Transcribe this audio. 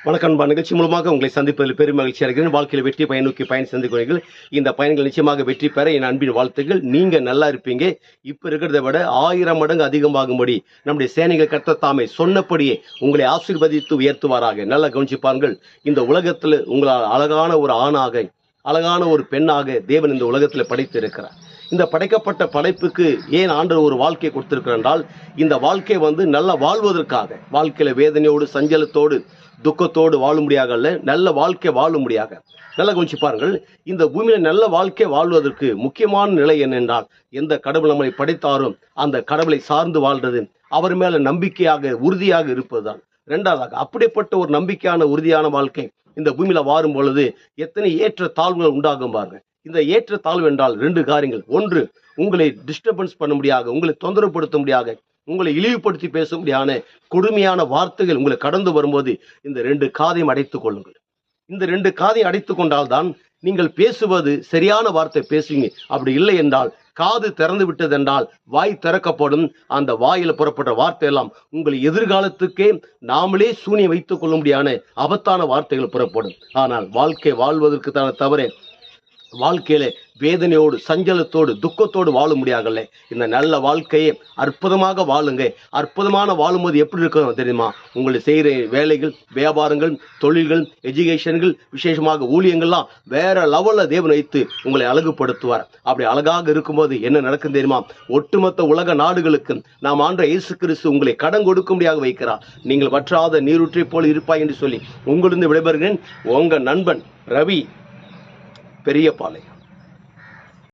வணக்கம் நண்பா. நிகழ்ச்சி மூலமாக உங்களை சந்திப்பதில் பெரும் மகிழ்ச்சியாக இருக்கிறேன். வாழ்க்கையில் வெற்றி பயன் நோக்கி பயன் சந்திக்கிறீர்கள். இந்த பயன்கள் நிச்சயமாக வெற்றி பெற என் அன்பின் வாழ்த்துக்கள். நீங்க நல்லா இருப்பீங்க. இப்ப இருக்கிறத விட 1000 மடங்கு அதிகமாகும்படி நம்முடைய சேனைகள் கர்த்தர் தாமே சொன்னபடியே உங்களை ஆசீர்வதித்து உயர்த்துவாராக. நல்லா கவனிச்சு பாருங்கள். இந்த உலகத்தில் உங்களால் அழகான ஒரு ஆணாக, அழகான ஒரு பெண்ணாக தேவன் இந்த உலகத்தில் படைத்து இருக்கிறார். இந்த படைக்கப்பட்ட படைப்புக்கு ஏன் ஆண்டவர் ஒரு வாழ்க்கையை கொடுத்திருக்கிறார் என்றால், இந்த வாழ்க்கை நல்லா வாழ்வதற்காக, வாழ்க்கையில வேதனையோடு, சஞ்சலத்தோடு, துக்கத்தோடு வாழும்படியாக அல்ல, நல்ல வாழ்க்கை வாழும்படியாக. நல்லா கவனிச்சு பாருங்கள். இந்த பூமியில நல்ல வாழ்க்கை வாழ்வதற்கு முக்கியமான நிலை என்னென்றால், எந்த கடவுள் நம்மை படைத்தாரோ அந்த கடவுளை சார்ந்து வாழ்றது, அவர் மேல நம்பிக்கையாக உறுதியாக இருப்பதுதான். இரண்டாவதாக, அப்படிப்பட்ட ஒரு நம்பிக்கையான உறுதியான வாழ்க்கை இந்த பூமியில வாரும் பொழுது எத்தனை ஏற்ற தாழ்வுகள் உண்டாகும் பாருங்க. இந்த ஏற்ற தாழ்வு என்றால் 2 காரியங்கள். ஒன்று, உங்களை டிஸ்டர்பன்ஸ் பண்ண முடியாத, உங்களை தொந்தரவுப்படுத்த முடியாத, உங்களை இழிவுபடுத்தி பேச முடியாத கொடுமையான வார்த்தைகள் உங்களை கடந்து வரும்போது இந்த 2 காதையும் அடைத்துக் கொள்ளுங்கள். இந்த 2 காதையும் அடைத்துக் கொண்டால்தான் நீங்கள் பேசுவது சரியான வார்த்தை பேசுவீங்க. அப்படி இல்லை என்றால், காது திறந்து விட்டது என்றால் வாய் திறக்கப்படும். அந்த வாயில புறப்பட்ட வார்த்தை எல்லாம் உங்கள் எதிர்காலத்துக்கே நாமளே சூனியம் வைத்துக் கொள்ள முடியாத ஆபத்தான வார்த்தைகள் புறப்படும். ஆனால் வாழ்க்கை வாழ்வதற்கு தானே தவிர வாழ்க்கையில வேதனையோடு, சஞ்சலத்தோடு, துக்கத்தோடு வாழ முடியாதுல்ல. இந்த நல்ல வாழ்க்கையை அற்புதமாக வாழுங்க. அற்புதமான வாழும்போது எப்படி இருக்கும் தெரியுமா? உங்களை செய்கிற வேலைகள், வியாபாரங்கள், தொழில்கள், எஜுகேஷன்கள், விசேஷமாக ஊழியங்கள்லாம் வேற லெவல்ல தேவன் வைத்து உங்களை அழகுபடுத்துவார். அப்படி அழகாக இருக்கும்போது என்ன நடக்கும் தெரியுமா? ஒட்டுமொத்த உலக நாடுகளுக்கு நாம் ஆண்ட இயேசு கிறிஸ்து உங்களை கடன் கொடுக்கும்படியாக வைக்கிறார். நீங்கள் வற்றாத நீரூற்றை போல் இருப்பாய் என்று சொல்லி உங்களிருந்து விடைபெறுகிறேன். உங்க நண்பன் ரவி பெரியபாளையம்.